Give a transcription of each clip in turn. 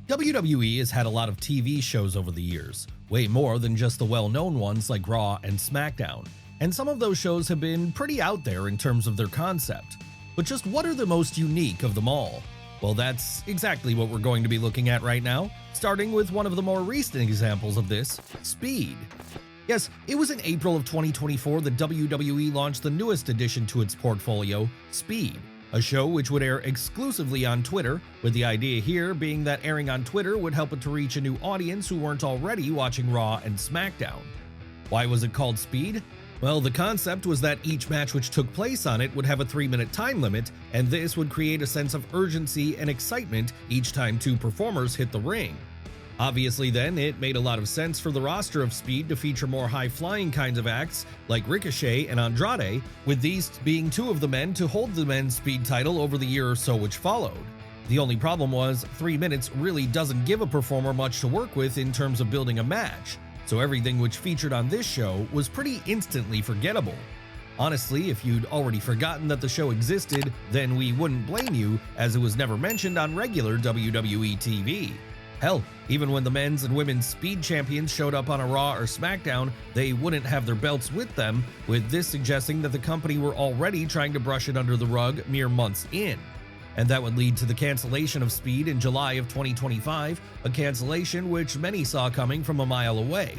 WWE has had a lot of TV shows over the years, way more than just the well-known ones like Raw and SmackDown, and some of those shows have been pretty out there in terms of their concept. But just what are the most unique of them all? Well, that's exactly what we're going to be looking at right now, starting with one of the more recent examples of this, Speed. Yes, it was in April of 2024 that WWE launched the newest addition to its portfolio, Speed, a show which would air exclusively on Twitter, with the idea here being that airing on Twitter would help it to reach a new audience who weren't already watching Raw and SmackDown. Why was it called Speed? Well, the concept was that each match which took place on it would have a 3-minute time limit, and this would create a sense of urgency and excitement each time two performers hit the ring. Obviously then, it made a lot of sense for the roster of Speed to feature more high-flying kinds of acts like Ricochet and Andrade, with these being two of the men to hold the men's Speed title over the year or so which followed. The only problem was, 3 minutes really doesn't give a performer much to work with in terms of building a match, so everything which featured on this show was pretty instantly forgettable. Honestly, if you'd already forgotten that the show existed, then we wouldn't blame you, as it was never mentioned on regular WWE TV. Hell, even when the men's and women's Speed champions showed up on a Raw or SmackDown, they wouldn't have their belts with them, with this suggesting that the company were already trying to brush it under the rug mere months in. And that would lead to the cancellation of Speed in July of 2025, a cancellation which many saw coming from a mile away.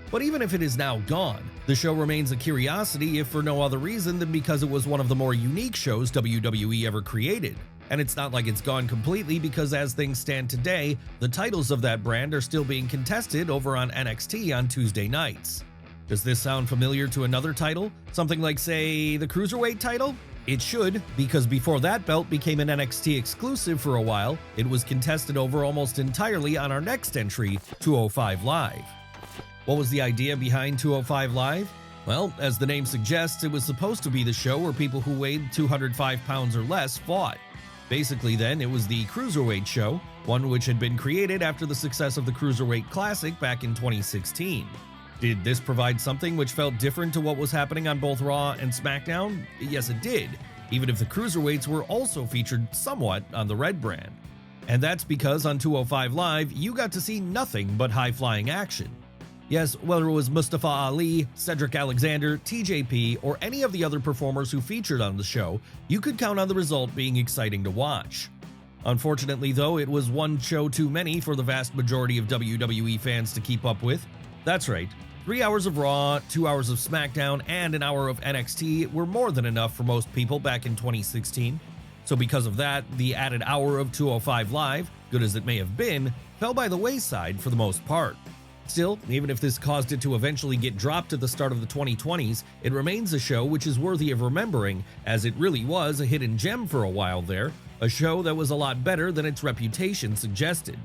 But even if it is now gone, the show remains a curiosity if for no other reason than because it was one of the more unique shows WWE ever created. And it's not like it's gone completely, because as things stand today, the titles of that brand are still being contested over on NXT on Tuesday nights. Does this sound familiar to another title? Something like, say, the Cruiserweight title? It should, because before that belt became an NXT exclusive for a while, it was contested over almost entirely on our next entry, 205 Live. What was the idea behind 205 Live? Well, as the name suggests, it was supposed to be the show where people who weighed 205 pounds or less fought. Basically then, it was the Cruiserweight show, one which had been created after the success of the Cruiserweight Classic back in 2016. Did this provide something which felt different to what was happening on both Raw and SmackDown? Yes, it did, even if the Cruiserweights were also featured somewhat on the Red brand. And that's because on 205 Live, you got to see nothing but high-flying action. Yes, whether it was Mustafa Ali, Cedric Alexander, TJP, or any of the other performers who featured on the show, you could count on the result being exciting to watch. Unfortunately though, it was one show too many for the vast majority of WWE fans to keep up with. That's right, 3 hours of Raw, 2 hours of SmackDown, and an hour of NXT were more than enough for most people back in 2016. So because of that, the added hour of 205 Live, good as it may have been, fell by the wayside for the most part. Still, even if this caused it to eventually get dropped at the start of the 2020s, it remains a show which is worthy of remembering, as it really was a hidden gem for a while there, a show that was a lot better than its reputation suggested.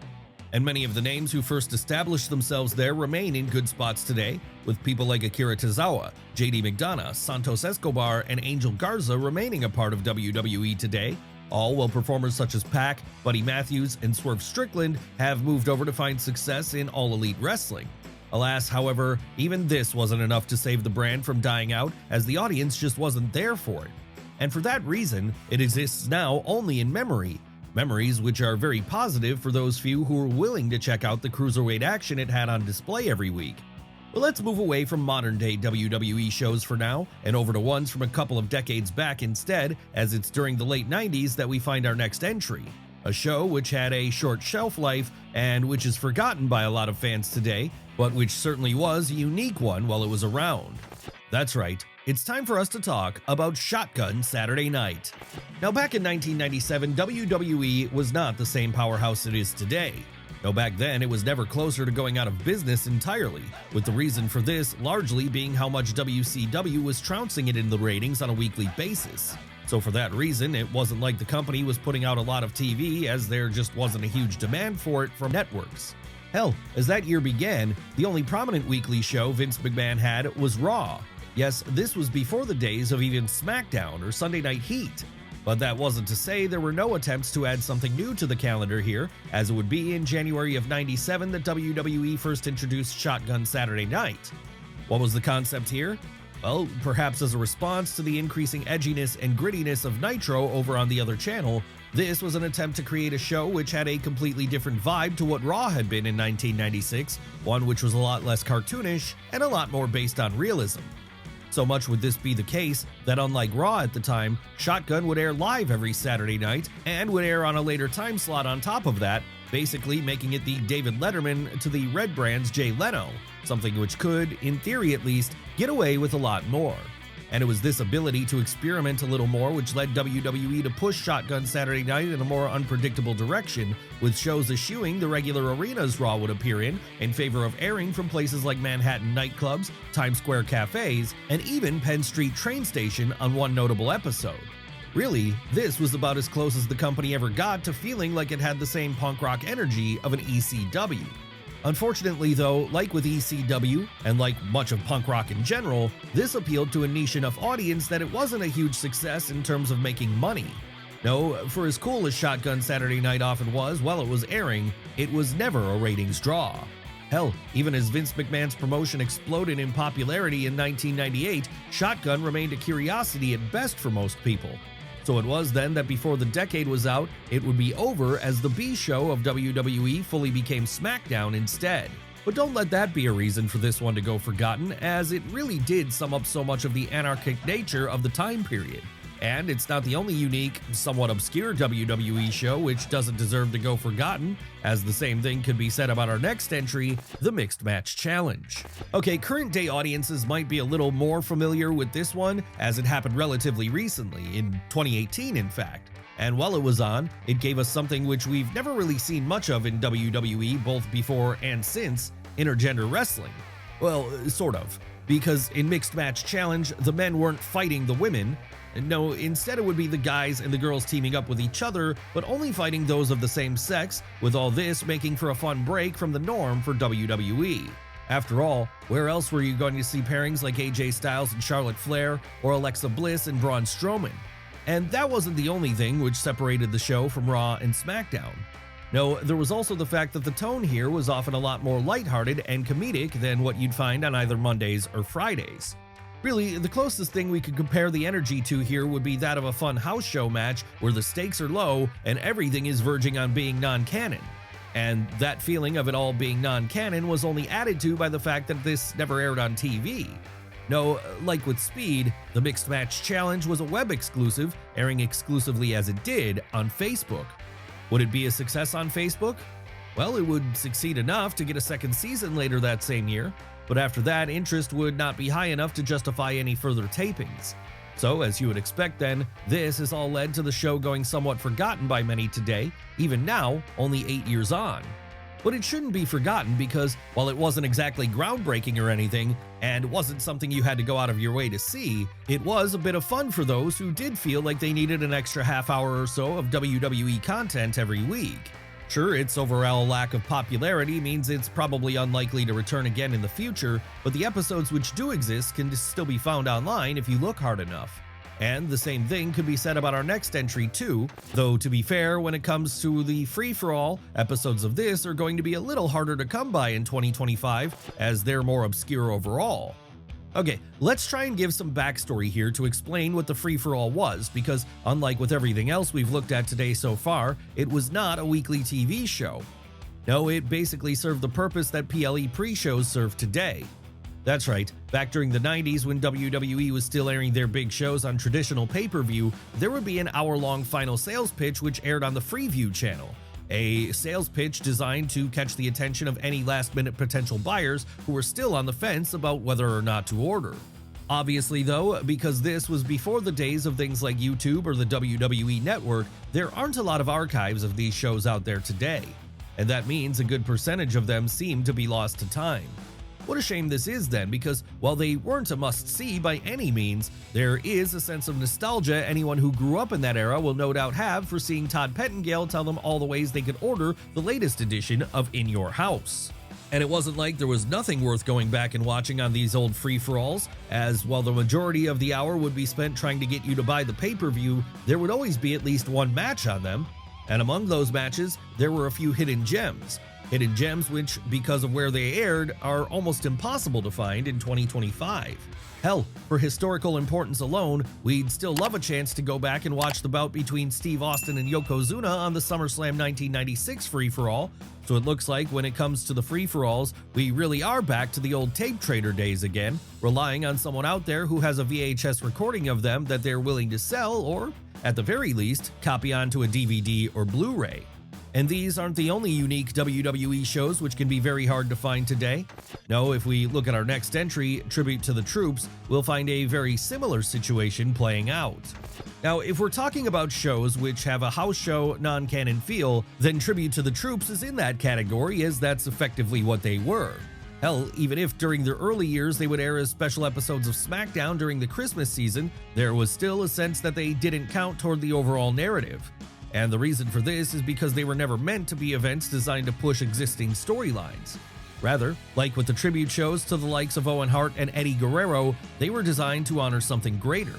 And many of the names who first established themselves there remain in good spots today, with people like Akira Tozawa, JD McDonough, Santos Escobar, and Angel Garza remaining a part of WWE today, all while performers such as Pac, Buddy Matthews, and Swerve Strickland have moved over to find success in All Elite Wrestling. Alas, however, even this wasn't enough to save the brand from dying out, as the audience just wasn't there for it. And for that reason, it exists now only in memory. Memories which are very positive for those few who are willing to check out the Cruiserweight action it had on display every week. But let's move away from modern-day WWE shows for now, and over to ones from a couple of decades back instead, as it's during the late 90s that we find our next entry. A show which had a short shelf life, and which is forgotten by a lot of fans today, but which certainly was a unique one while it was around. That's right, it's time for us to talk about Shotgun Saturday Night. Now back in 1997, WWE was not the same powerhouse it is today. No, back then it was never closer to going out of business entirely, with the reason for this largely being how much WCW was trouncing it in the ratings on a weekly basis. So for that reason, it wasn't like the company was putting out a lot of TV, as there just wasn't a huge demand for it from networks. Hell, as that year began, the only prominent weekly show Vince McMahon had was Raw. Yes, this was before the days of even SmackDown or Sunday Night Heat. But that wasn't to say there were no attempts to add something new to the calendar here, as it would be in January of '97 that WWE first introduced Shotgun Saturday Night. What was the concept here? Well, perhaps as a response to the increasing edginess and grittiness of Nitro over on the other channel, This was an attempt to create a show which had a completely different vibe to what Raw had been in 1996, one which was a lot less cartoonish and a lot more based on realism. So much would this be the case that unlike Raw at the time, Shotgun would air live every Saturday night and would air on a later time slot on top of that, basically making it the David Letterman to the Red Brand's Jay Leno, something which could, in theory at least, get away with a lot more. And it was this ability to experiment a little more which led WWE to push Shotgun Saturday Night in a more unpredictable direction, with shows eschewing the regular arenas Raw would appear in favor of airing from places like Manhattan nightclubs, Times Square cafes, and even Penn Street train station on one notable episode. Really, this was about as close as the company ever got to feeling like it had the same punk rock energy of an ECW. Unfortunately though, like with ECW, and like much of punk rock in general, this appealed to a niche enough audience that it wasn't a huge success in terms of making money. No, for as cool as Shotgun Saturday Night often was while it was airing, it was never a ratings draw. Hell, even as Vince McMahon's promotion exploded in popularity in 1998, Shotgun remained a curiosity at best for most people. So it was then that before the decade was out, it would be over as the B show of WWE fully became SmackDown instead. But don't let that be a reason for this one to go forgotten, as it really did sum up so much of the anarchic nature of the time period. And it's not the only unique, somewhat obscure WWE show which doesn't deserve to go forgotten, as the same thing could be said about our next entry, the Mixed Match Challenge. Okay, current day audiences might be a little more familiar with this one, as it happened relatively recently, in 2018 in fact. And while it was on, it gave us something which we've never really seen much of in WWE both before and since, intergender wrestling. Well, sort of. Because in Mixed Match Challenge, the men weren't fighting the women. No, instead it would be the guys and the girls teaming up with each other, but only fighting those of the same sex, with all this making for a fun break from the norm for WWE. After all, where else were you going to see pairings like AJ Styles and Charlotte Flair, or Alexa Bliss and Braun Strowman? And that wasn't the only thing which separated the show from Raw and SmackDown. No, there was also the fact that the tone here was often a lot more lighthearted and comedic than what you'd find on either Mondays or Fridays. Really, the closest thing we could compare the energy to here would be that of a fun house show match where the stakes are low and everything is verging on being non-canon. And that feeling of it all being non-canon was only added to by the fact that this never aired on TV. No, like with Speed, the Mixed Match Challenge was a web exclusive, airing exclusively as it did on Facebook. Would it be a success on Facebook? Well, it would succeed enough to get a second season later that same year, but after that, interest would not be high enough to justify any further tapings. So, as you would expect then, this has all led to the show going somewhat forgotten by many today, even now, only 8 years on. But it shouldn't be forgotten because, while it wasn't exactly groundbreaking or anything, and wasn't something you had to go out of your way to see, it was a bit of fun for those who did feel like they needed an extra half hour or so of WWE content every week. Sure, its overall lack of popularity means it's probably unlikely to return again in the future, but the episodes which do exist can still be found online if you look hard enough. And the same thing could be said about our next entry too, though to be fair, when it comes to the free-for-all, episodes of this are going to be a little harder to come by in 2025, as they're more obscure overall. Okay, let's try and give some backstory here to explain what the free-for-all was, because unlike with everything else we've looked at today so far, it was not a weekly TV show. No, it basically served the purpose that PLE pre-shows serve today. That's right, back during the 90s when WWE was still airing their big shows on traditional pay-per-view, there would be an hour-long final sales pitch which aired on the Freeview channel. A sales pitch designed to catch the attention of any last-minute potential buyers who were still on the fence about whether or not to order. Obviously though, because this was before the days of things like YouTube or the WWE Network, there aren't a lot of archives of these shows out there today. And that means a good percentage of them seem to be lost to time. What a shame this is then, because while they weren't a must-see by any means, there is a sense of nostalgia anyone who grew up in that era will no doubt have for seeing Todd Pettengill tell them all the ways they could order the latest edition of In Your House. And it wasn't like there was nothing worth going back and watching on these old free-for-alls, as while the majority of the hour would be spent trying to get you to buy the pay-per-view, there would always be at least one match on them. And among those matches, there were a few hidden gems. hidden gems which, because of where they aired, are almost impossible to find in 2025. Hell, for historical importance alone, we'd still love a chance to go back and watch the bout between Steve Austin and Yokozuna on the SummerSlam 1996 free-for-all. So it looks like when it comes to the free-for-alls, we really are back to the old tape trader days again, relying on someone out there who has a VHS recording of them that they're willing to sell or, at the very least, copy onto a DVD or Blu-ray. And these aren't the only unique WWE shows which can be very hard to find today. No, if we look at our next entry, Tribute to the Troops, we'll find a very similar situation playing out. Now, if we're talking about shows which have a house show, non-canon feel, then Tribute to the Troops is in that category, as that's effectively what they were. Hell, even if during their early years they would air as special episodes of SmackDown during the Christmas season, there was still a sense that they didn't count toward the overall narrative. And the reason for this is because they were never meant to be events designed to push existing storylines. Rather, like with the tribute shows to the likes of Owen Hart and Eddie Guerrero, they were designed to honor something greater.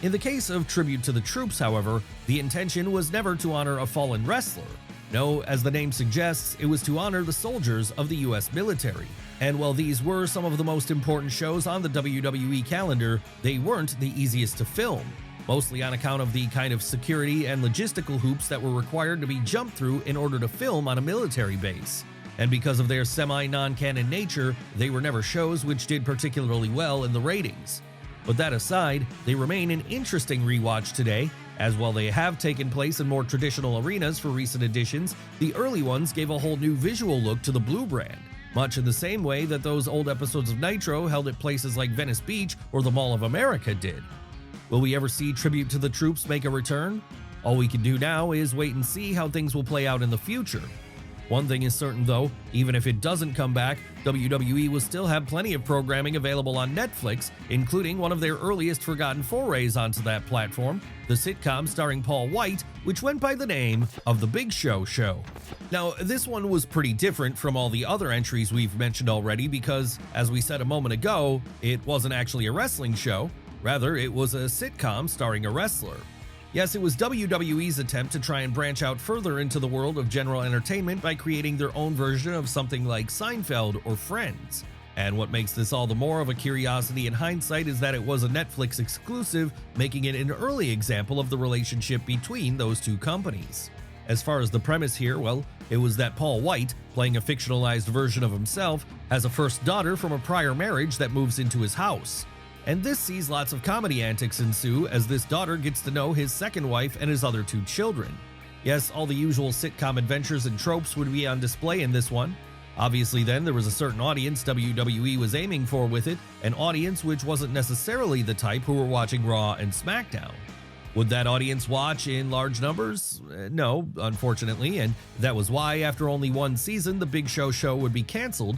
In the case of Tribute to the Troops, however, the intention was never to honor a fallen wrestler. No, as the name suggests, it was to honor the soldiers of the US military. And while these were some of the most important shows on the WWE calendar, they weren't the easiest to film, mostly on account of the kind of security and logistical hoops that were required to be jumped through in order to film on a military base. And because of their semi-non-canon nature, they were never shows which did particularly well in the ratings. But that aside, they remain an interesting rewatch today, as while they have taken place in more traditional arenas for recent editions, the early ones gave a whole new visual look to the Blue brand, much in the same way that those old episodes of Nitro held at places like Venice Beach or the Mall of America did. Will we ever see Tribute to the Troops make a return? All we can do now is wait and see how things will play out in the future. One thing is certain though, even if it doesn't come back, WWE will still have plenty of programming available on Netflix, including one of their earliest forgotten forays onto that platform, the sitcom starring Paul White, which went by the name of The Big Show Show. Now, this one was pretty different from all the other entries we've mentioned already because, as we said a moment ago, it wasn't actually a wrestling show. Rather, it was a sitcom starring a wrestler. Yes, it was WWE's attempt to try and branch out further into the world of general entertainment by creating their own version of something like Seinfeld or Friends. And what makes this all the more of a curiosity in hindsight is that it was a Netflix exclusive, making it an early example of the relationship between those two companies. As far as the premise here, well, it was that Paul White, playing a fictionalized version of himself, has a first daughter from a prior marriage that moves into his house. And this sees lots of comedy antics ensue as this daughter gets to know his second wife and his other two children. Yes, all the usual sitcom adventures and tropes would be on display in this one. Obviously then, there was a certain audience WWE was aiming for with it, an audience which wasn't necessarily the type who were watching Raw and SmackDown. Would that audience watch in large numbers? No, unfortunately, and that was why after only one season, the Big Show show would be canceled.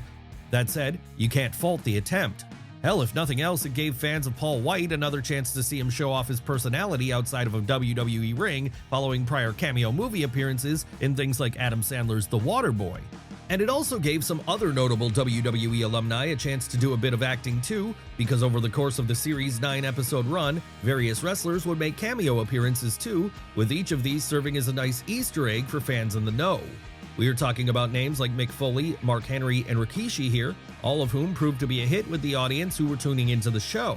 That said, you can't fault the attempt. Hell, if nothing else, it gave fans of Paul White another chance to see him show off his personality outside of a WWE ring following prior cameo movie appearances in things like Adam Sandler's The Waterboy. And it also gave some other notable WWE alumni a chance to do a bit of acting too, because over the course of the series' 9-episode run, various wrestlers would make cameo appearances too, with each of these serving as a nice Easter egg for fans in the know. We are talking about names like Mick Foley, Mark Henry, and Rikishi here, all of whom proved to be a hit with the audience who were tuning into the show.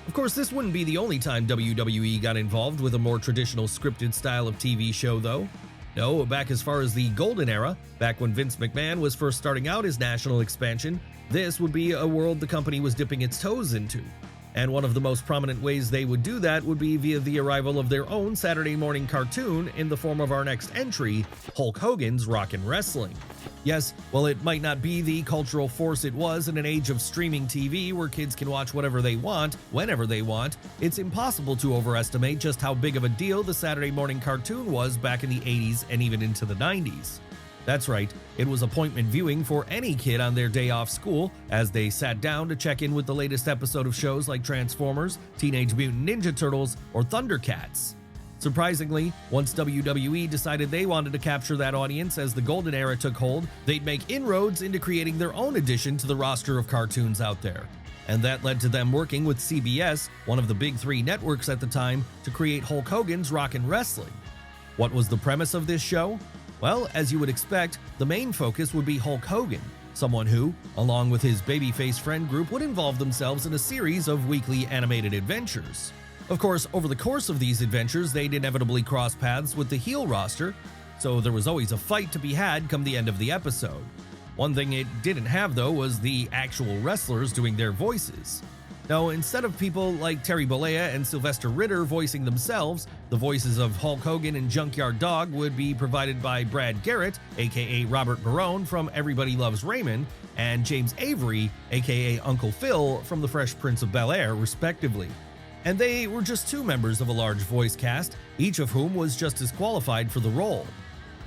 Of course, this wouldn't be the only time WWE got involved with a more traditional scripted style of TV show though. No, back as far as the Golden Era, back when Vince McMahon was first starting out his national expansion, this would be a world the company was dipping its toes into. And one of the most prominent ways they would do that would be via the arrival of their own Saturday morning cartoon in the form of our next entry, Hulk Hogan's Rockin' Wrestling. Yes, while it might not be the cultural force it was in an age of streaming TV where kids can watch whatever they want, whenever they want, it's impossible to overestimate just how big of a deal the Saturday morning cartoon was back in the 80s and even into the 90s. That's right, it was appointment viewing for any kid on their day off school as they sat down to check in with the latest episode of shows like Transformers, Teenage Mutant Ninja Turtles, or Thundercats. Surprisingly, once WWE decided they wanted to capture that audience as the Golden Era took hold, they'd make inroads into creating their own addition to the roster of cartoons out there. And that led to them working with CBS, one of the big three networks at the time, to create Hulk Hogan's Rockin' Wrestling. What was the premise of this show? Well, as you would expect, the main focus would be Hulk Hogan, someone who, along with his babyface friend group, would involve themselves in a series of weekly animated adventures. Of course, over the course of these adventures, they'd inevitably cross paths with the heel roster, so there was always a fight to be had come the end of the episode. One thing it didn't have, though, was the actual wrestlers doing their voices. Now, instead of people like Terry Bollea and Sylvester Ritter voicing themselves, the voices of Hulk Hogan and Junkyard Dog would be provided by Brad Garrett, aka Robert Barone from Everybody Loves Raymond, and James Avery, aka Uncle Phil from The Fresh Prince of Bel-Air, respectively. And they were just two members of a large voice cast, each of whom was just as qualified for the role.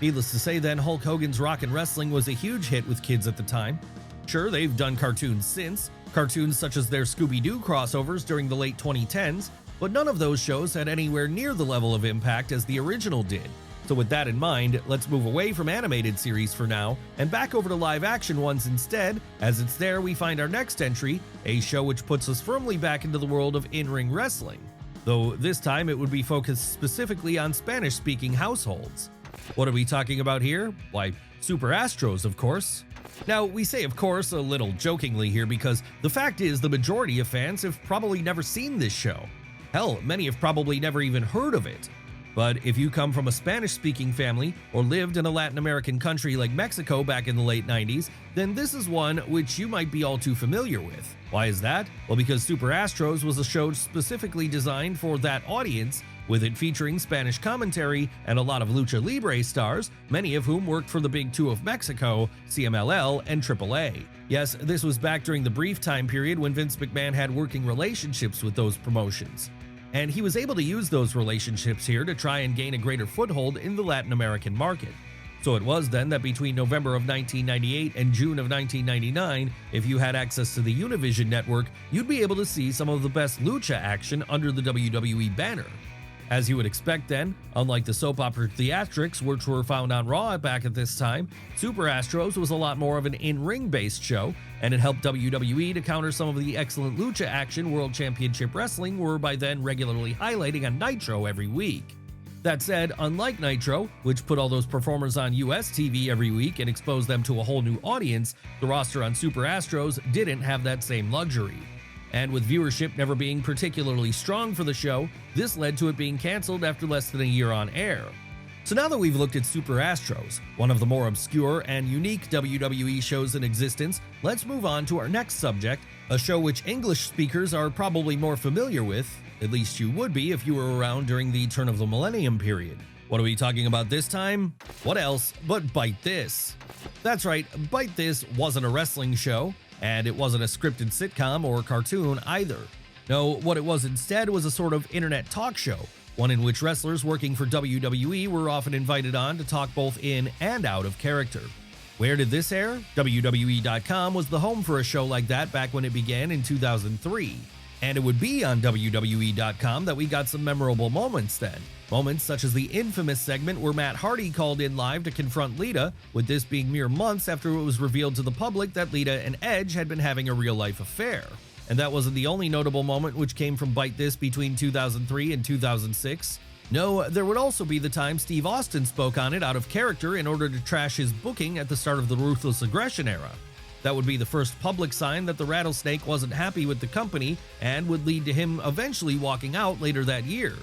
Needless to say then, Hulk Hogan's Rockin' Wrestling was a huge hit with kids at the time. Sure, they've done cartoons since, cartoons such as their Scooby-Doo crossovers during the late 2010s, but none of those shows had anywhere near the level of impact as the original did. So with that in mind, let's move away from animated series for now and back over to live-action ones instead, as it's there we find our next entry, a show which puts us firmly back into the world of in-ring wrestling. Though this time it would be focused specifically on Spanish-speaking households. What are we talking about here? Why, Super Astros, of course. Now, we say of course a little jokingly here because the fact is the majority of fans have probably never seen this show. Hell, many have probably never even heard of it. But if you come from a Spanish-speaking family or lived in a Latin American country like Mexico back in the late 90s, then this is one which you might be all too familiar with. Why is that? Well, because Super Astros was a show specifically designed for that audience, with it featuring Spanish commentary and a lot of lucha libre stars, many of whom worked for the Big Two of Mexico, CMLL, and AAA. Yes, this was back during the brief time period when Vince McMahon had working relationships with those promotions. And he was able to use those relationships here to try and gain a greater foothold in the Latin American market. So it was then that between November of 1998 and June of 1999, if you had access to the Univision network, you'd be able to see some of the best lucha action under the WWE banner. As you would expect then, unlike the soap opera theatrics which were found on Raw back at this time, Super Astros was a lot more of an in-ring based show, and it helped WWE to counter some of the excellent lucha action World Championship Wrestling were by then regularly highlighting on Nitro every week. That said, unlike Nitro, which put all those performers on US TV every week and exposed them to a whole new audience, the roster on Super Astros didn't have that same luxury. And with viewership never being particularly strong for the show, this led to it being canceled after less than a year on air. So now that we've looked at Super Astros, one of the more obscure and unique WWE shows in existence, let's move on to our next subject, a show which English speakers are probably more familiar with, at least you would be if you were around during the turn of the millennium period. What are we talking about this time? What else but Bite This? That's right, Bite This wasn't a wrestling show, and it wasn't a scripted sitcom or cartoon either. No, what it was instead was a sort of internet talk show, one in which wrestlers working for WWE were often invited on to talk both in and out of character. Where did this air? WWE.com was the home for a show like that back when it began in 2003. And it would be on WWE.com that we got some memorable moments then. Moments such as the infamous segment where Matt Hardy called in live to confront Lita, with this being mere months after it was revealed to the public that Lita and Edge had been having a real-life affair. And that wasn't the only notable moment which came from Bite This between 2003 and 2006. No, there would also be the time Steve Austin spoke on it out of character in order to trash his booking at the start of the Ruthless Aggression era. That would be the first public sign that the Rattlesnake wasn't happy with the company and would lead to him eventually walking out later that year.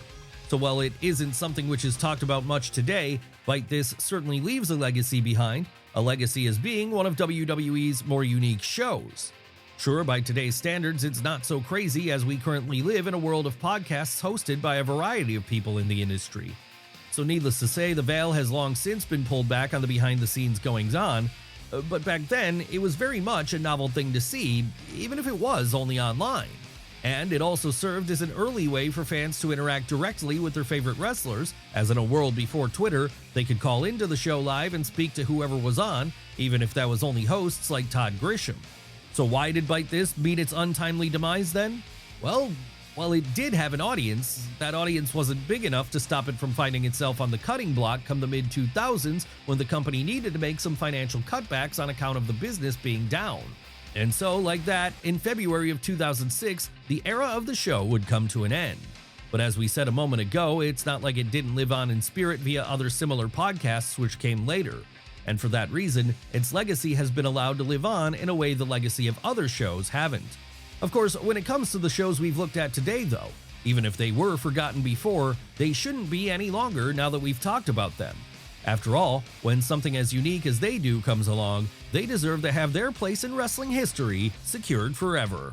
So while it isn't something which is talked about much today, Bite This certainly leaves a legacy behind, a legacy as being one of WWE's more unique shows. Sure, by today's standards, it's not so crazy as we currently live in a world of podcasts hosted by a variety of people in the industry. So needless to say, the veil has long since been pulled back on the behind-the-scenes goings-on, but back then, it was very much a novel thing to see, even if it was only online. And it also served as an early way for fans to interact directly with their favorite wrestlers, as in a world before Twitter, they could call into the show live and speak to whoever was on, even if that was only hosts like Todd Grisham. So why did Bite This meet its untimely demise then? Well, while it did have an audience, that audience wasn't big enough to stop it from finding itself on the cutting block come the mid-2000s when the company needed to make some financial cutbacks on account of the business being down. And so, like that, in February of 2006, the era of the show would come to an end. But as we said a moment ago, it's not like it didn't live on in spirit via other similar podcasts which came later. And for that reason, its legacy has been allowed to live on in a way the legacy of other shows haven't. Of course, when it comes to the shows we've looked at today though, even if they were forgotten before, they shouldn't be any longer now that we've talked about them. After all, when something as unique as they do comes along, they deserve to have their place in wrestling history secured forever.